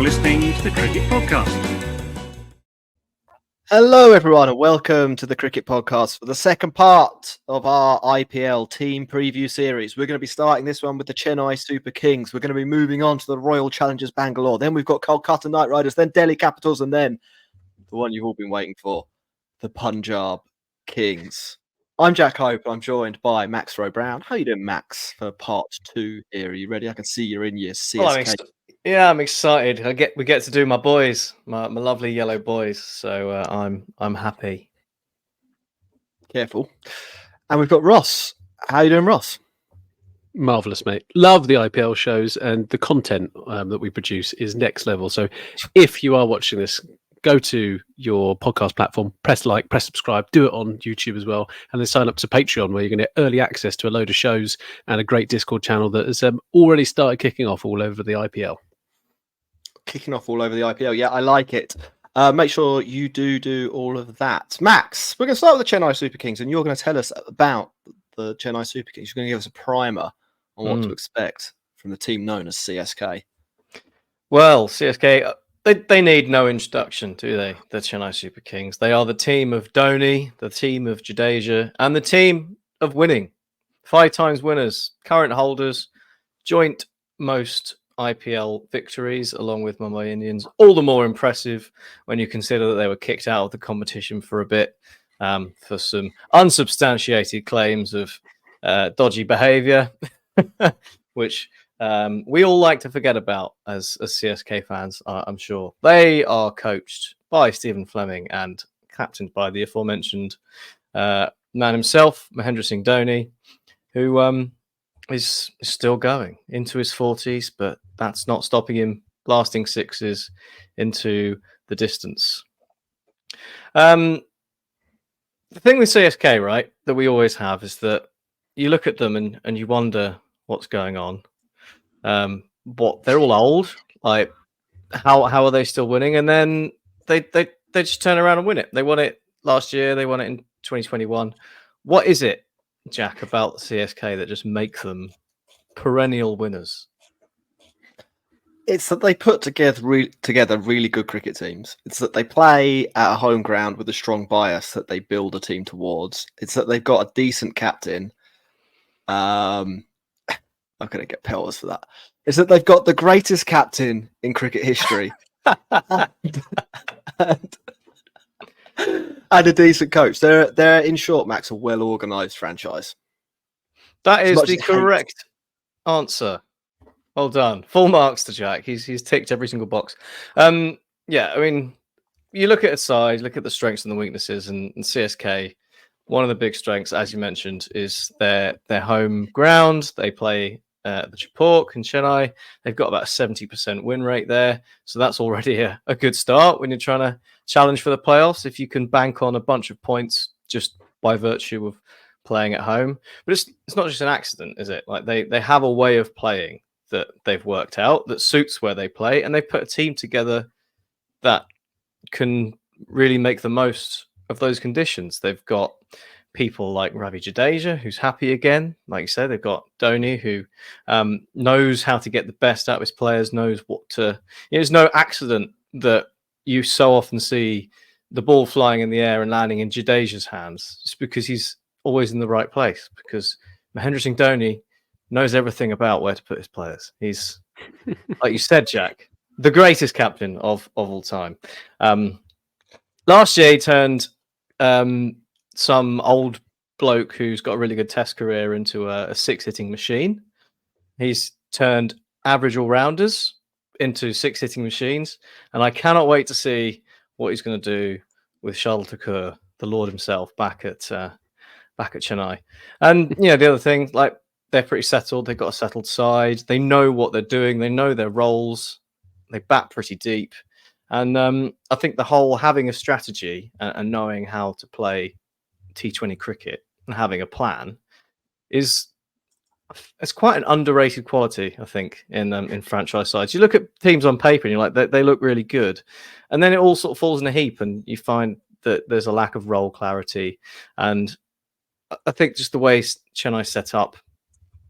You're listening to the Cricket Podcast. Hello, everyone, and welcome to the Cricket Podcast for the second part of our IPL team preview series. We're going to be starting this one with the Chennai Super Kings. We're going to be moving on to the Royal Challengers Bangalore. Then we've got Kolkata Knight Riders, then Delhi Capitals, and then the one you've all been waiting for, the Punjab Kings. I'm Jack Hope. I'm joined by Max rowe-brown. How you doing, Max, for part 2 here? Are you ready? I can see you're in your CSK. I'm excited. We get to do my boys, my lovely yellow boys. So I'm happy. Careful. And we've got Ross. How you doing, Ross? Marvellous, mate. Love the IPL shows, and the content that we produce is next level. So if you are watching this, go to your podcast platform, press like, press subscribe, do it on YouTube as well, and then sign up to Patreon, where you're going to get early access to a load of shows and a great Discord channel that has already started kicking off all over the IPL. Kicking off all over the IPL. Yeah, I like it. Make sure you do all of that. Max, we're going to start with the Chennai Super Kings, and you're going to tell us about the Chennai Super Kings. You're going to give us a primer on what to expect from the team known as CSK. Well, CSK, they need no introduction, do they? The Chennai Super Kings. They are the team of Dhoni, the team of Jadeja, and the team of winning. 5 times winners, current holders, joint most IPL victories along with Mumbai Indians. All the more impressive when you consider that they were kicked out of the competition for a bit for some unsubstantiated claims of dodgy behaviour, which we all like to forget about as CSK fans, I'm sure. They are coached by Stephen Fleming and captained by the aforementioned man himself, Mahendra Singh Dhoni, who is still going into his 40s, but that's not stopping him blasting sixes into the distance. The thing with CSK, right, that we always have is that you look at them and you wonder what's going on. They're all old. Like, how are they still winning? And then they just turn around and win it. They won it last year. They won it in 2021. What is it, Jack, about the CSK that just make them perennial winners? It's that they put together really good cricket teams. It's that they play at a home ground with a strong bias that they build a team towards. It's that they've got a decent captain. I'm going to get pelters for that. It's that they've got the greatest captain in cricket history and a decent coach. They're in short, Max, a well-organised franchise. That is the correct answer. Well done. Full marks to Jack. He's ticked every single box. Yeah, I mean, you look at its side, look at the strengths and the weaknesses, and CSK, one of the big strengths, as you mentioned, is their home ground. They play the Chapok in Chennai. They've got about a 70% win rate there. So that's already a good start when you're trying to challenge for the playoffs. If you can bank on a bunch of points just by virtue of playing at home. But it's not just an accident, is it? Like they have a way of playing that they've worked out that suits where they play, and they put a team together that can really make the most of those conditions. They've got people like Ravi Jadeja, who's happy again. Like you said, they've got Dhoni, who knows how to get the best out of his players, knows what to... It's no accident that you so often see the ball flying in the air and landing in Jadeja's hands. It's because he's always in the right place, because Mahendra Singh Dhoni knows everything about where to put his players. He's, like you said, Jack, the greatest captain of all time. Last year, he turned some old bloke who's got a really good test career into a six-hitting machine. He's turned average all-rounders into six-hitting machines, and I cannot wait to see what he's going to do with Shardul Thakur, the Lord himself, back at Chennai. And the other thing, like, they're pretty settled. They've got a settled side. They know what they're doing. They know their roles. They bat pretty deep. And I think the whole having a strategy and knowing how to play T20 cricket and having a plan it's quite an underrated quality, I think, in franchise sides. You look at teams on paper and you're like, they look really good. And then it all sort of falls in a heap and you find that there's a lack of role clarity. And I think just the way Chennai set up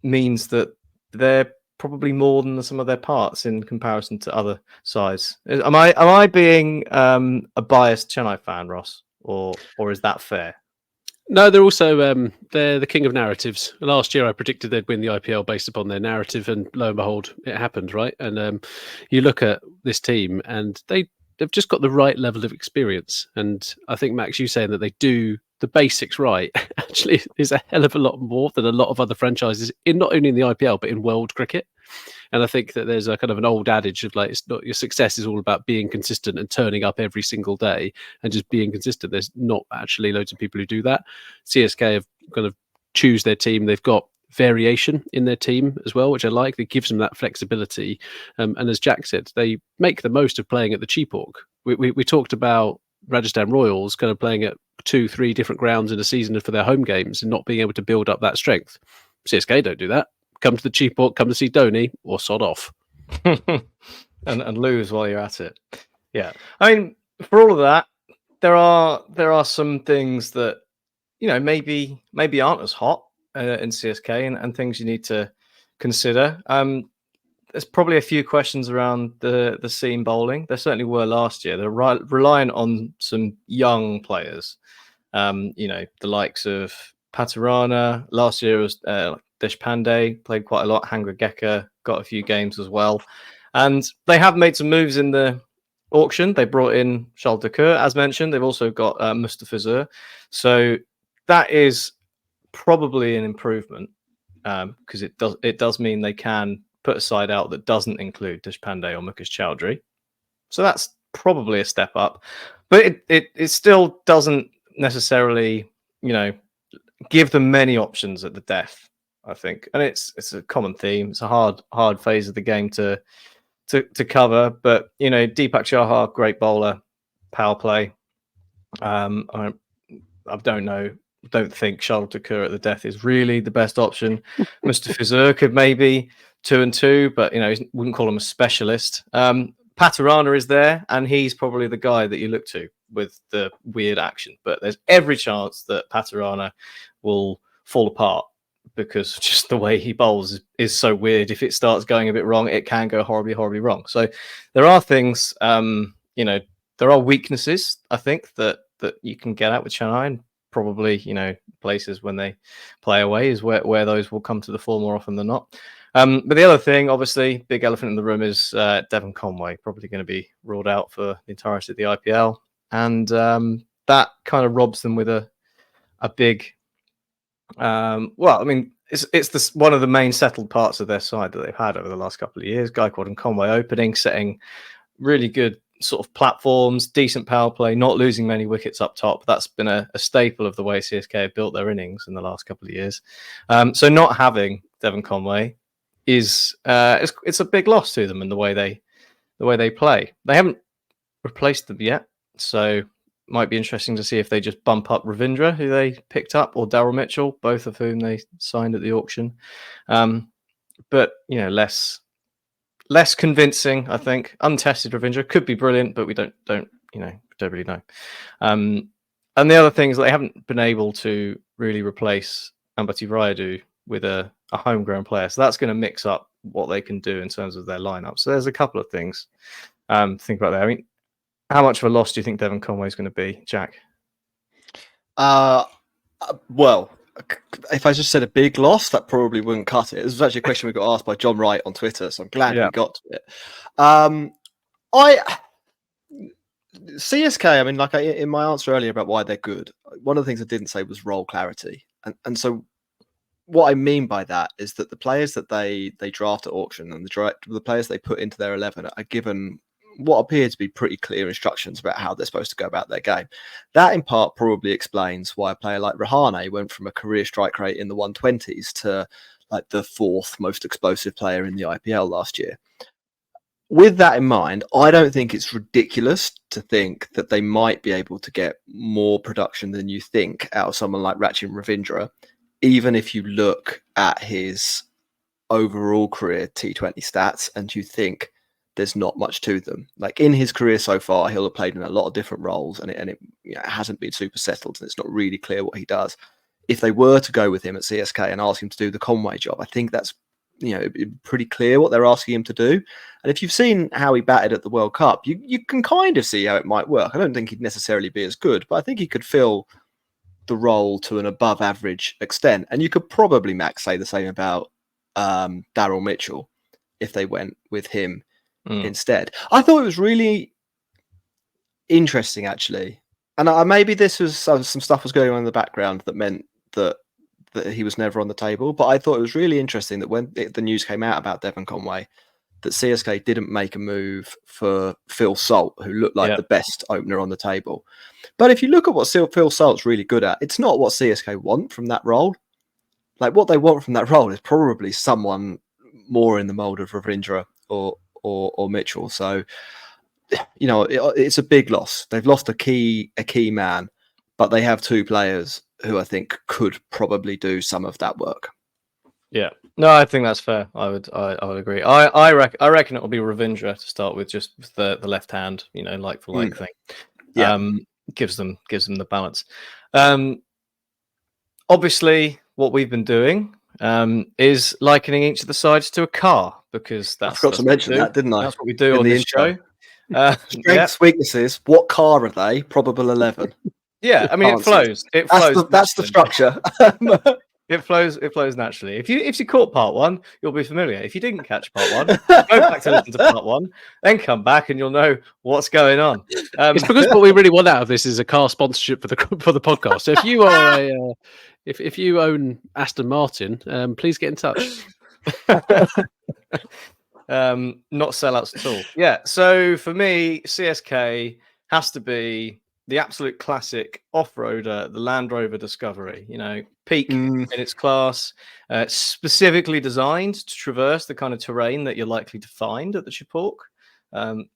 means that they're probably more than the sum of their parts in comparison to other sides. Am I being a biased Chennai fan, Ross, or is that fair? No, they're also they're the king of narratives. Last year, I predicted they'd win the IPL based upon their narrative, and lo and behold, it happened, right? And you look at this team, and they've just got the right level of experience. And I think, Max, you saying that they do the basics right actually is a hell of a lot more than a lot of other franchises in not only in the IPL but in world cricket. And I think that there's a kind of an old adage of like, it's not your success is all about being consistent and turning up every single day and just being consistent. There's not actually loads of people who do that. CSK have kind of choose their team. They've got variation in their team as well, which I like. That gives them that flexibility. And as Jack said, they make the most of playing at the Cheapawk. We talked about Rajasthan Royals kind of playing at 2-3 different grounds in a season for their home games and not being able to build up that strength. CSK don't do that. Come to the Cheapawk, come to see Dhoni, or sod off. and lose while you're at it. Yeah. I mean, for all of that, there are some things that, maybe aren't as hot in CSK and things you need to consider. There's probably a few questions around the seam bowling. There certainly were last year. They're reliant on some young players. The likes of Patirana. Last year was Deshpande, played quite a lot. Hangra Geka got a few games as well. And they have made some moves in the auction. They brought in Charles Dacour, as mentioned. They've also got Mustafizur. So that is probably an improvement because it does mean they can put a side out that doesn't include Deshpande or Mukesh Chowdhury. So that's probably a step up. But it still doesn't necessarily, give them many options at the death, I think. And it's a common theme. It's a hard phase of the game to cover. But, Deepak Chahar, great bowler, power play. I don't think Charles Dacour at the death is really the best option. Mustafizur could maybe 2 and 2, but wouldn't call him a specialist. Patirana is there, and he's probably the guy that you look to with the weird action. But there's every chance that Patirana will fall apart because just the way he bowls is so weird. If it starts going a bit wrong, it can go horribly, horribly wrong. So there are things, there are weaknesses, I think, that you can get at with Chennai, and probably, places when they play away is where those will come to the fore more often than not. But the other thing, obviously, big elephant in the room is Devon Conway, probably going to be ruled out for the entirety of the IPL. And that kind of robs them with a big... it's one of the main settled parts of their side that they've had over the last couple of years. Gaikwad and Conway opening, setting really good sort of platforms, decent power play, not losing many wickets up top. That's been a staple of the way CSK have built their innings in the last couple of years. So not having Devon Conway is it's a big loss to them in the way they play. They haven't replaced them yet, so might be interesting to see if they just bump up Ravindra, who they picked up, or Daryl Mitchell, both of whom they signed at the auction. But less convincing, I think. Untested Ravindra could be brilliant, but we don't really know. And the other thing is that they haven't been able to really replace Ambati Rayudu with a homegrown player. So that's going to mix up what they can do in terms of their lineup. So there's a couple of things to think about there. I mean, how much of a loss do you think Devon Conway is going to be, Jack? Well, if I just said a big loss, that probably wouldn't cut it. This was actually a question we got asked by John Wright on Twitter, so I'm glad we got to it. CSK, I mean, in my answer earlier about why they're good, one of the things I didn't say was role clarity. And so what I mean by that is that the players that they draft at auction and the players they put into their 11 are given what appear to be pretty clear instructions about how they're supposed to go about their game. That in part probably explains why a player like Rahane went from a career strike rate in the 120s to like the 4th most explosive player in the IPL last year. With that in mind, I don't think it's ridiculous to think that they might be able to get more production than you think out of someone like Rachin Ravindra, even if you look at his overall career T20 stats and you think there's not much to them. Like in his career so far, he'll have played in a lot of different roles and it hasn't been super settled and it's not really clear what he does. If they were to go with him at CSK and ask him to do the Conway job, I think that's pretty clear what they're asking him to do. And if you've seen how he batted at the World Cup, you can kind of see how it might work. I don't think he'd necessarily be as good, but I think he could fill the role to an above average extent. And you could probably, Max, say the same about Daryl Mitchell if they went with him instead. I thought it was really interesting, actually. And maybe this was some stuff was going on in the background that meant that he was never on the table. But I thought it was really interesting that when the news came out about Devon Conway, that CSK didn't make a move for Phil Salt, who looked like the best opener on the table. But if you look at what Phil Salt's really good at, it's not what CSK want from that role. Like, what they want from that role is probably someone more in the mould of Ravindra or Mitchell. So, it's a big loss. They've lost a key man, but they have two players who I think could probably do some of that work. Yeah. No, I think that's fair. I would agree. I reckon it will be Ravindra to start with, just with the left hand, like for like thing. Yeah. Gives them the balance. Obviously, what we've been doing is likening each of the sides to a car, because I forgot to mention that, didn't I? That's what we do on this show. Strengths, weaknesses. What car are they? Probable 11. Yeah, I mean, it flows. That's the structure. It flows naturally. If you caught part one, you'll be familiar. If you didn't catch part one, go back to listen to part one, then come back and you'll know what's going on. It's because what we really want out of this is a car sponsorship for the podcast. So if you are if you own Aston Martin, please get in touch. Not sellouts at all. Yeah. So for me, CSK has to be the absolute classic off-roader, the Land Rover Discovery, peak in its class, specifically designed to traverse the kind of terrain that you're likely to find at the Chipawk.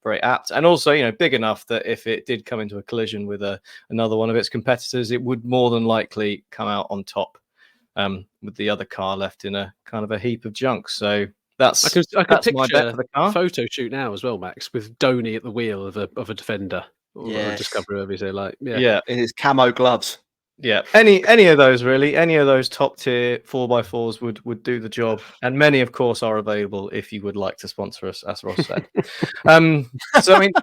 Very apt. And also, big enough that if it did come into a collision with another one of its competitors, it would more than likely come out on top, with the other car left in a kind of a heap of junk. So I can picture a photo shoot now as well, Max, with Dhoni at the wheel of a defender. Or Discovery, whatever you say, in his camo gloves. Yeah, any of those really, any of those top tier 4x4s would do the job, and many, of course, are available if you would like to sponsor us, as Ross said. So I mean,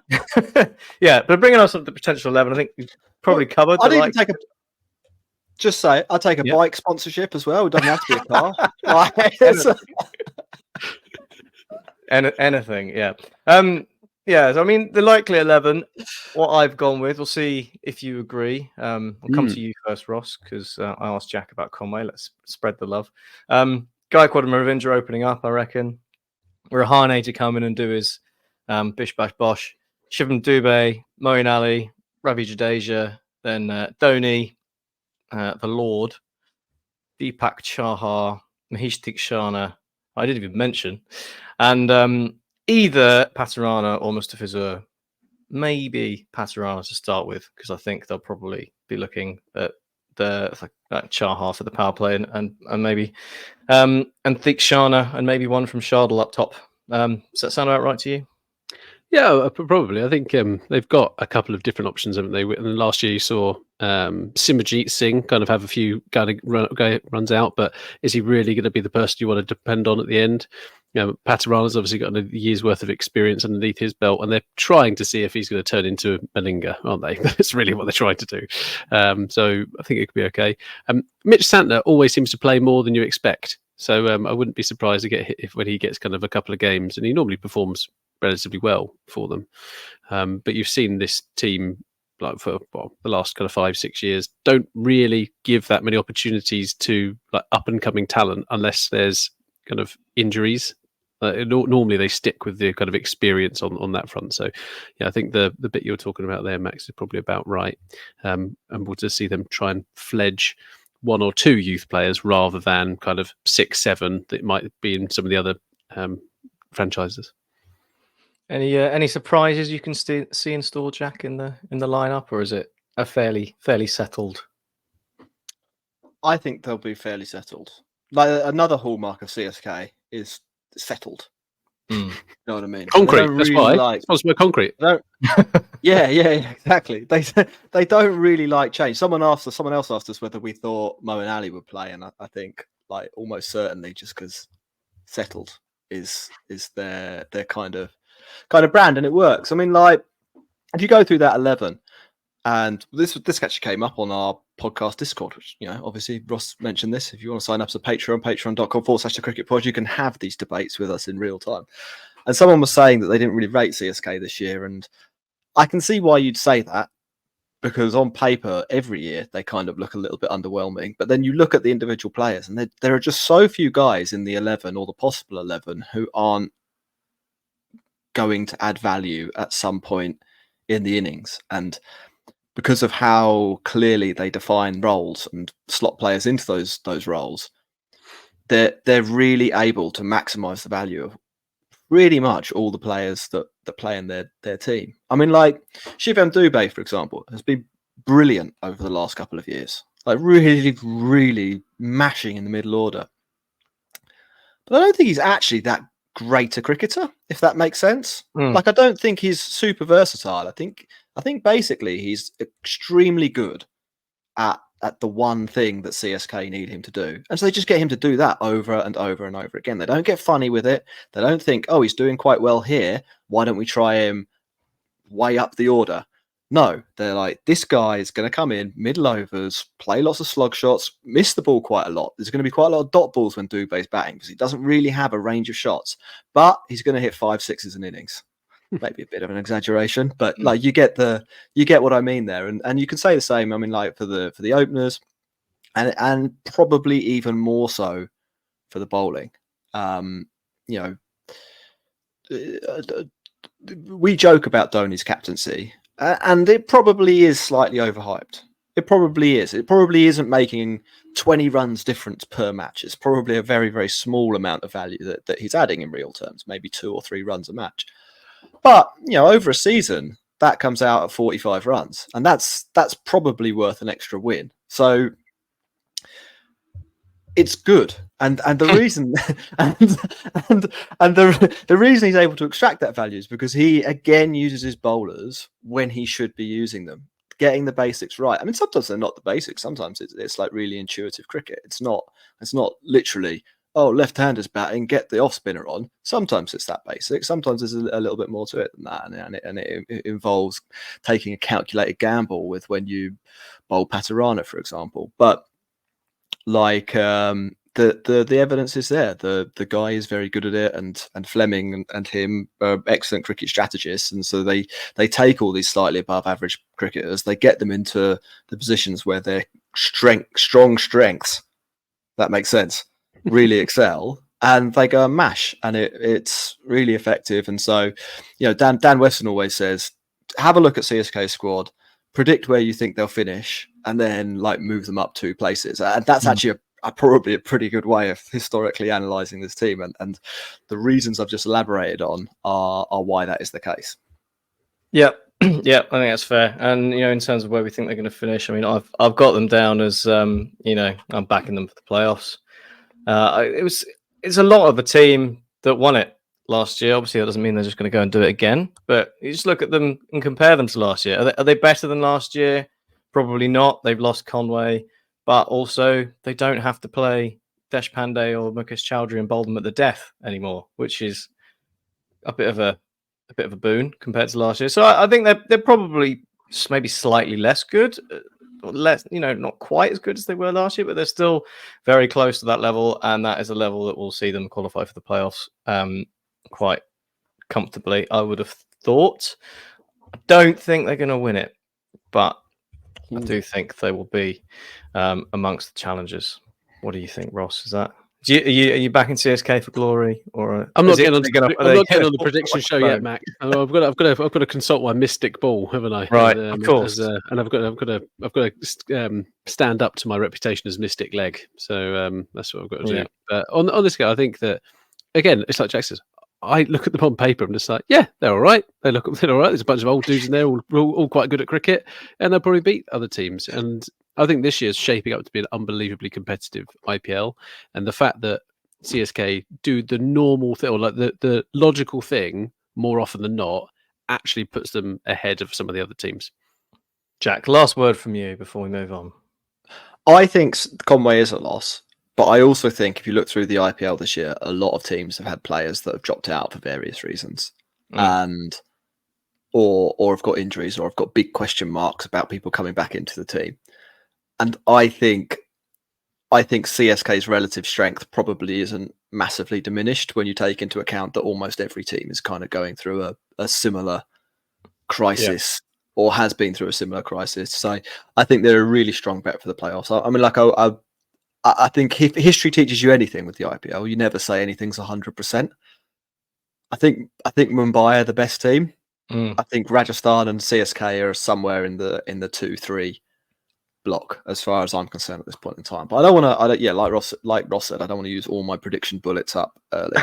but bringing us up the potential 11, I think we've probably covered. I'd take a bike sponsorship as well. It doesn't have to be a car. Anything, yeah. So I mean, the likely 11, what I've gone with, we'll see if you agree. I'll come to you first, Ross, because I asked Jack about Conway. Let's spread the love. Gaikwad and Ravindra opening up, I reckon. Rahane to come in and do his bish bash bosh. Shivam Dubey, Moeen Ali, Ravi Jadeja, then Dhoni, the Lord, Deepak Chahar, Mahesh Theekshana, I didn't even mention, and either Patirana or Mustafizur, maybe Patirana to start with, because I think they'll probably be looking at the Chahar for the power play and maybe and Theekshana and maybe one from Shardul up top. Does that sound about right to you? Yeah, probably. I think they've got a couple of different options, haven't they? And last year you saw Simajit Singh kind of have a few runs out, but is he really going to be the person you want to depend on at the end? Patirana's obviously got a year's worth of experience underneath his belt, and they're trying to see if he's going to turn into Malinga, aren't they? That's really what they're trying to do. So I think it could be okay. Mitch Santner always seems to play more than you expect. So I wouldn't be surprised to get hit when he gets kind of a couple of games, and he normally performs relatively well for them. But you've seen this team, like for the last kind of 5-6 years, don't really give that many opportunities to like up and coming talent unless there's kind of injuries. Normally they stick with the kind of experience on that front. So yeah, I think the bit you're talking about there, Max, is probably about right. And we'll just see them try and fledge one or two youth players rather than kind of 6-7 that might be in some of the other franchises. Any surprises you can see in store, Jack, in the lineup, or is it a fairly settled? I think they'll be fairly settled. Like another hallmark of CSK is settled. You know what I mean? Concrete. That's why. It's supposed to be concrete. Yeah, exactly. They don't really like change. Someone else asked us whether we thought Moeen Ali would play, and I think like almost certainly, just because settled is their kind of brand, and it works. I mean, like if you go through that 11, and this actually came up on our podcast Discord, which obviously Ross mentioned this. If you want to sign up to patreon.com/thecricketpod, you can have these debates with us in real time. And someone was saying that they didn't really rate CSK this year, and I can see why you'd say that, because on paper, every year they kind of look a little bit underwhelming. But then you look at the individual players, and there are just so few guys in the 11 or the possible 11 who aren't going to add value at some point in the innings. And because of how clearly they define roles and slot players into those roles, they're really able to maximize the value of pretty much all the players that play in their team. I mean, like Shivam Dubé, for example, has been brilliant over the last couple of years. Like really, really mashing in the middle order. But I don't think he's actually that great a cricketer, if that makes sense. Like, I don't think he's super versatile. I think basically he's extremely good at the one thing that CSK need him to do. And so they just get him to do that over and over and over again. They don't get funny with it. They don't think, oh, he's doing quite well here, why don't we try him way up the order? No, they're like, this guy is going to come in, middle overs, play lots of slug shots, miss the ball quite a lot. There's going to be quite a lot of dot balls when Dubé's batting because he doesn't really have a range of shots, but he's going to hit 5-6s in innings. Maybe a bit of an exaggeration, but like you get what I mean there, and you can say the same. I mean, like for the openers, and probably even more so for the bowling. We joke about Dhoni's captaincy, and it probably is slightly overhyped. It probably is. It probably isn't making 20 runs difference per match. It's probably a very, very small amount of value that he's adding in real terms, maybe 2 or 3 runs a match. But over a season, that comes out at 45 runs, and that's probably worth an extra win. So it's good, and the reason and the reason he's able to extract that value is because he again uses his bowlers when he should be using them, getting the basics right. I mean, sometimes they're not the basics. Sometimes it's like really intuitive cricket. It's not literally, oh, left-handers batting, get the off spinner on. Sometimes it's that basic. Sometimes there's a little bit more to it than that, and it involves taking a calculated gamble with when you bowl Patarana, for example. But like the evidence is there. The guy is very good at it, and Fleming and him are excellent cricket strategists, and so they take all these slightly above average cricketers, they get them into the positions where their strong strengths, that makes sense, really excel, and they go and mash, and it's really effective. And so Dan Weston always says, have a look at CSK squad, predict where you think they'll finish, and then like move them up 2 places. And that's actually probably a pretty good way of historically analysing this team, and the reasons I've just elaborated on are why that is the case. Yeah, yeah, I think that's fair. And in terms of where we think they're going to finish, I mean, I've got them down as I'm backing them for the playoffs. It's a lot of a team that won it last year. Obviously, that doesn't mean they're just going to go and do it again. But you just look at them and compare them to last year. Are they better than last year? Probably not. They've lost Conway, but also they don't have to play Deshpande or Mukesh Chowdhury and bowl them at the death anymore, which is a bit of a boon compared to last year. So I think they're probably maybe slightly less good. Less, not quite as good as they were last year, but they're still very close to that level, and that is a level that will see them qualify for the playoffs quite comfortably, I would have thought. I don't think they're going to win it, but I do think they will be amongst the challengers. What do you think, Ross? Is that? Are you backing CSK for glory, or I'm not getting on the prediction show yet, Mac. I've got to consult my mystic ball, haven't I? Right, of course. And I've got to stand up to my reputation as mystic leg. So that's what I've got to do. Yeah. But on this guy, I think that again, it's like Jack says. I look at them on paper. I'm just like, yeah, they're all right. They're all right. There's a bunch of old dudes in there, all quite good at cricket, and they'll probably beat other teams. And I think this year's shaping up to be an unbelievably competitive IPL. And the fact that CSK do the normal thing, or like the logical thing more often than not, actually puts them ahead of some of the other teams. Jack, last word from you before we move on. I think Conway is a loss, But I also think if you look through the IPL this year, a lot of teams have had players that have dropped out for various reasons, and or have got injuries, or have got big question marks about people coming back into the team. And I think CSK's relative strength probably isn't massively diminished when you take into account that almost every team is kind of going through a similar crisis, or has been through a similar crisis. So I think they're a really strong bet for the playoffs. I mean, like I think if history teaches you anything with the IPL, you never say anything's 100%. I think Mumbai are the best team. I think Rajasthan and CSK are somewhere in the 2-3 block as far as I'm concerned at this point in time. But I don't want to. Like Ross said, I don't want to use all my prediction bullets up early.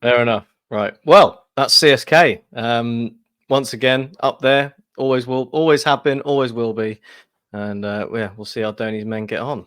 Fair enough. Right. Well, that's CSK. Once again, up there. Always have been. Always will be. And we'll see how Dhoni's men get on.